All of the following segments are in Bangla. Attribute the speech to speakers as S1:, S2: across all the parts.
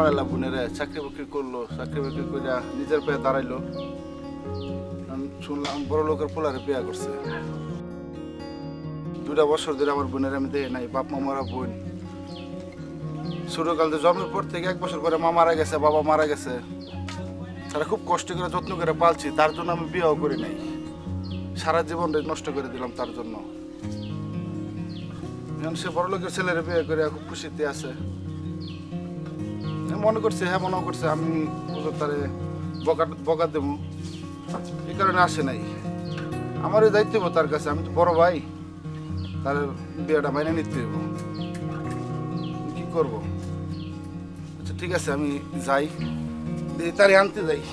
S1: পড়াইলাম বোনেরে, চাকরি বাকরি করলো, চাকরি বাকরি করে নিজের পায়ে দাঁড়াইলো। শুনলাম বড় লোকের পোলারে বিয়া করছে। 2টা বছর ধরে আমার বোনের আমি দেখি নাই, বাপ মা মারা বোন। ছোটকাল থেকে জন্মের পর থেকে 1 বছর পরে মা মারা গেছে, বাবা মারা গেছে। তারা খুব কষ্ট করে যত্ন করে পালছি, তার জন্য আমি বিয়েও করি নাই। সারা জীবন নষ্ট করে দিলাম তার জন্য। সে বড় লোকের ছেলের বিয়ে করে খুব খুশিতে আছে। মনে করছে, হ্যাঁ মনে করছে আমি তারে বকা দেবো, এই কারণে আসে নাই। আমার এই দায়িত্ব তার কাছে, আমি তো বড় ভাই, তার বিয়েটা মাইনে নিতে হইব। কি করব? আচ্ছা ঠিক আছে, আমি যাই, তারে আনতে যাই।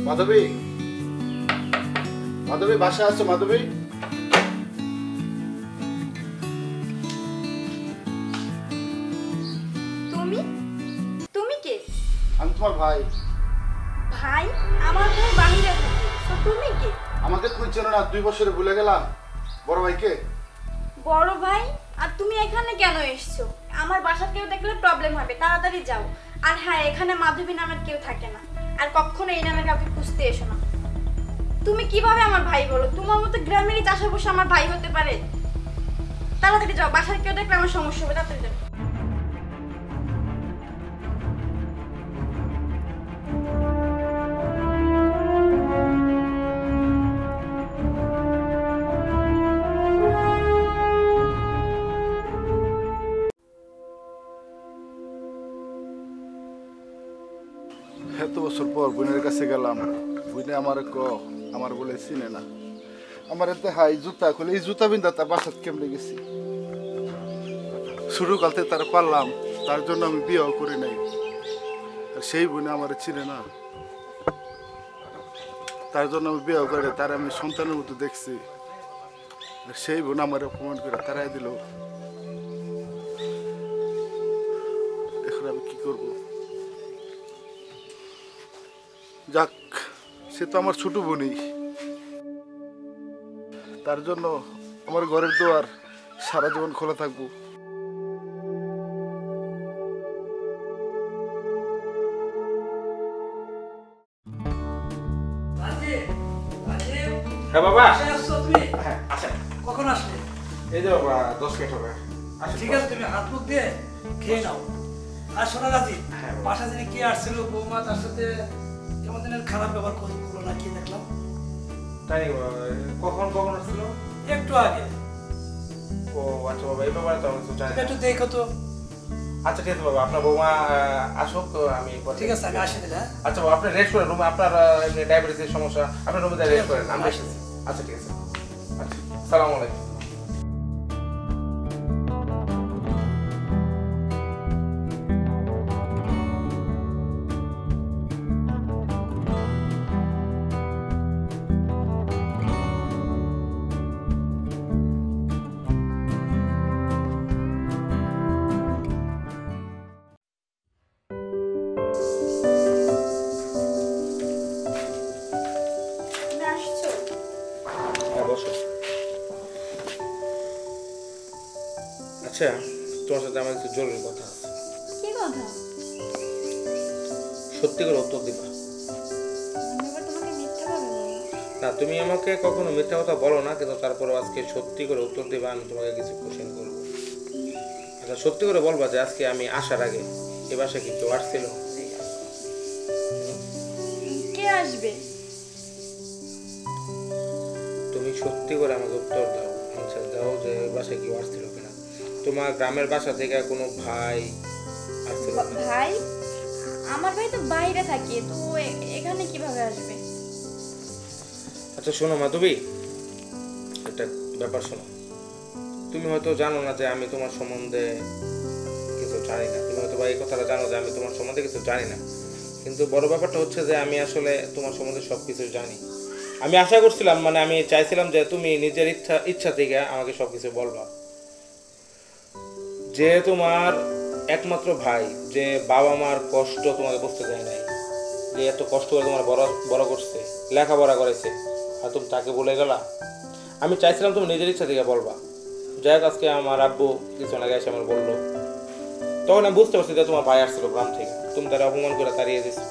S1: মাধবী, মাধবী বাসা আছো? মাধবী,
S2: তুমি তুমি কে?
S1: আমি তোমার ভাই।
S2: ভাই? আমার ভাই বাহিরে থাকে, তো তুমি কে?
S1: আমাকে তুমি চেনো না? 2 বছরে ভুলে গেলাম বড় ভাইকে।
S2: বড় ভাই? আর তুমি এখানে কেন এসছো? আমার বাসা কেউ দেখলে প্রবলেম হবে, তাড়াতাড়ি যাও। আর হ্যাঁ, এখানে মাধবী নামের কেউ থাকে না, আর কখনো এই নামের কাউকে খুঁজতে এসো না। তুমি কিভাবে আমার ভাই বলো? তোমার মতো গ্রামেরই চাষা বসে আমার ভাই হতে পারে? তাড়াতাড়ি যাও, বাসার কেউ দেখলে আমার সমস্যা হবে, তাড়াতাড়ি যাও।
S1: এত বছর পর বোনের কাছে গেলাম, বোনে আমার বলে চিনে না। আমার এতে হাই জুতা খুলে, এই জুতা বিন্দা তার বাসাত কেমনে গেছি। শুরু কালতে তার পারলাম, তার জন্য আমি বিয়েও করি নাই। আর সেই বোনে আমার চিনে না, তার জন্য আমি বিয়েও করে তার আমি সন্তানের মতো দেখছি। আর সেই বোন আমার অপমান করে তারাই দিল। এখন আমি কি করবো? যাক, সে তো আমার ছোট বোনই। তার জন্য আমার ঘরের দুয়ার সারা জীবন খোলা থাকবো।
S3: হ্যাঁ বাবা।
S4: হ্যাঁ,
S3: আচ্ছা
S4: কখন আসলে?
S3: এই যে বাবা 10 মিনিট হবে।
S4: ঠিক আছে, তুমি হাত মুখ দিয়ে খেয়ে নাও। আর শোনা রাজি,
S3: হ্যাঁ।
S4: বাসা থেকে কে আসছিল? বৌমা তার সাথে কেমন দিনের খারাপ ব্যবহার করলো না কি দেখলাম?
S3: তাই কখন কখন আসছিল?
S4: একটু আগে।
S3: ও আচ্ছা বাবা, এই ব্যাপারে তো আমি তো জানি না।
S4: একটু দেখো তো।
S3: আচ্ছা ঠিক আছে বাবা, আপনার বৌমা আসুক তো আমি
S4: ঠিক আছে, আমি আসি দিলে।
S3: আচ্ছা বাবা, আপনি রেস্ট করেন রুমে, আপনার এমনি ডায়াবেটিসের সমস্যা, আপনি রুমে রেস্ট করেন, আমি
S4: আসি।
S3: আচ্ছা ঠিক আছে। আচ্ছা, আসসালামু আলাইকুম। আচ্ছা, তোমার সাথে আমার একটু জরুরি কথা আছে।
S2: কি কথা?
S3: সত্যি করে উত্তর দিবা। না তুমি আমাকে কখনো মিথ্যা কথা বলো না, কিন্তু তারপরে আজকে সত্যি করে উত্তর দেবে, আমি তোমাকে কিছু কোশ্চেন করবো। আচ্ছা সত্যি করে বলবা যে আজকে আমি আসার আগে এ বাসায় কি কেউ আসছিল?
S2: কে আসবে?
S3: তুমি সত্যি করে আমাকে উত্তর দাও, আনসার দাও যে বাসায় কেউ আসছিল কিনা। তোমার গ্রামের বাসা থেকে কোনো ভাই আসছিল কিনা?
S2: ভাই? আমার ভাই তো বাইরে থাকে, তো এখানে কিভাবে আসবে?
S3: আচ্ছা শোনো মাধবী, একটা ব্যাপার শোনো, তুমি হয়তো জানো না যে আমি তোমার সম্বন্ধে কিছু জানি না, তুমি হয়তো এই কথাটা জানো যে আমি তোমার সম্বন্ধে কিছু জানি না, কিন্তু বড় ব্যাপারটা হচ্ছে যে আমি আসলে তোমার সম্বন্ধে সব কিছু জানি। আমি আশা করছিলাম, মানে আমি চাইছিলাম যে তুমি নিজের ইচ্ছা থেকে আমাকে সব কিছু বলবা, যে তোমার একমাত্র ভাই, যে বাবা মার কষ্ট তোমাকে বুঝতে দেয় নাই, যে এত কষ্ট করে তোমার বড় করছে, লেখাপড়া করেছে, আর তুমি তাকে বলে গেলা। আমি চাইছিলাম তুমি নিজের ইচ্ছা থেকে বলবা। যাই হোক আজকে আমার আব্বু কিছু আগে এসে আমার বললো, তখন আমি বুঝতে পারছি যে তোমার ভাই আসছিল গ্রাম থেকে, তুমি তারা অপমান করে তাড়িয়ে দিছো।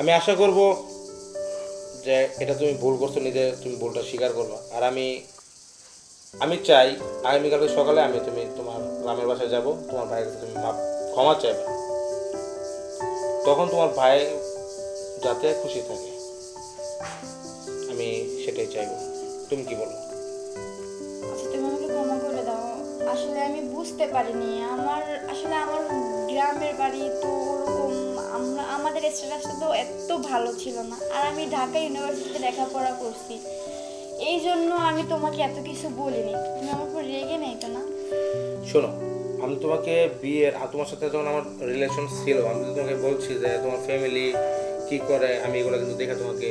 S3: আমি আশা করব যে এটা তুমি ভুল করছো, নিজে তুমি ভুলটা স্বীকার করবা। আর আমি চাই আগামীকালকে সকালে তুমি তোমার গ্রামের বাসায় যাব, তোমার ভাইয়ের কাছে তুমি ক্ষমা চাইবে, তখন তোমার ভাই যাতে খুশি থাকে, আমি সেটাই চাইবো। তুমি কি বলো?
S2: আচ্ছা তুমি আমাকে ক্ষমা করে দাও, আসলে আমি বুঝতে পারিনি। আমার গ্রামের বাড়ি তো ওরকম, আমাদের স্ট্যাটাসটা তো এত ভালো ছিল না, আর আমি ঢাকা ইউনিভার্সিটিতে লেখাপড়া করছি, এই জন্য আমি তোমাকে এত কিছু বলিনি। তুমি আমার উপর রেগে নেই তো না?
S3: শোনো, আমি তোমাকে তোমার সাথে যখন আমার রিলেশন ছিল, আমি তোমাকে বলছি যে তোমার ফ্যামিলি কি করে, আমি এগুলো কিন্তু দেখে তোমাকে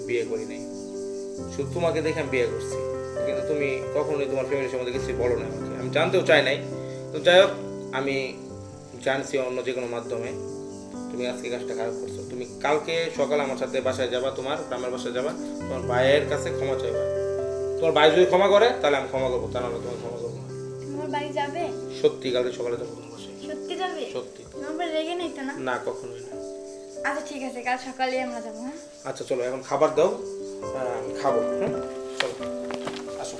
S3: বিয়ে করি নাই, শুধু তোমাকে দেখে আমি বিয়ে করছি, কিন্তু তুমি কখনোই তোমার ফ্যামিলির সম্বন্ধে কিছু বলো না আমাকে, আমি জানতেও চাই নাই। তো যাই হোক, আমি জানছি অন্য যে কোনো মাধ্যমে তুমি আজকে কাজটা খারাপ করছো। তুমি কালকে সকালে আমার সাথে বাসায় যাবা, তোমার গ্রামের বাসায় যাবা, তোমার ভাইয়ের কাছে ক্ষমা চাইবা। তোমার ভাই যদি ক্ষমা করে তাহলে আমি ক্ষমা করবো, তা নাহলে তোমার ক্ষমা করবো না।
S2: তুমি আমার বাড়ি যাবে?
S3: সত্যি, কালকে সকালে যাবো তোমার বাসায়।
S2: সত্যি যাবে?
S3: সত্যি।
S2: তুমি আমার রেগে নেই তো না?
S3: না, কখনোই না।
S2: আচ্ছা ঠিক আছে, কাল সকালে আমরা যাবো। হ্যাঁ
S3: আচ্ছা চলো, এখন খাবার দাও, আমি খাবো। হ্যাঁ চলো, আসো।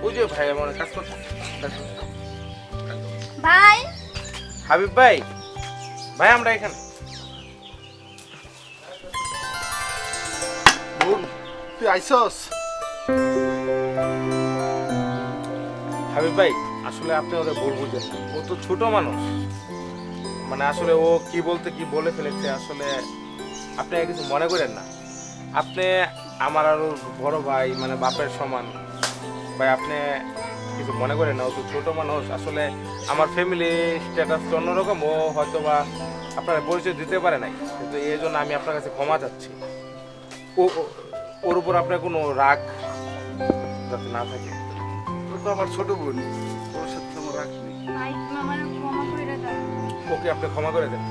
S3: ওই যে ভাই আমার কাজ করছে।
S2: ভাই,
S3: হাবিব ভাই, ভাই আমরা এখানে।
S1: তুই আইসস?
S3: হাবিব ভাই আসলে আপনি ওদের ভুল বুঝেন না। ও তো ছোট মানুষ, মানে আসলে ও কি বলতে কি বলে ফেলেছে, আসলে আপনি কিছু মনে করেন না। আপনি আমার আরো বড় ভাই, মানে বাপের সমান ভাই, আপনি কিছু মনে করেন না। ও তো ছোট মানুষ, আসলে আমার ফ্যামিলি স্ট্যাটাস তো অন্যরকম, ও হয়তো বা আপনার পরিচয় দিতে পারে নাই, কিন্তু এই জন্য আমি আপনার কাছে ক্ষমা চাচ্ছি। ওর উপর আপনার কোনো রাগ যাতে না থাকে।
S1: ও তো আমার ছোট বোন, ওর সাথে তো আমার রাখি।
S2: ভাই তুমি আমার ক্ষমা করে দাও।
S3: ওকে আপনি ক্ষমা করে দেন।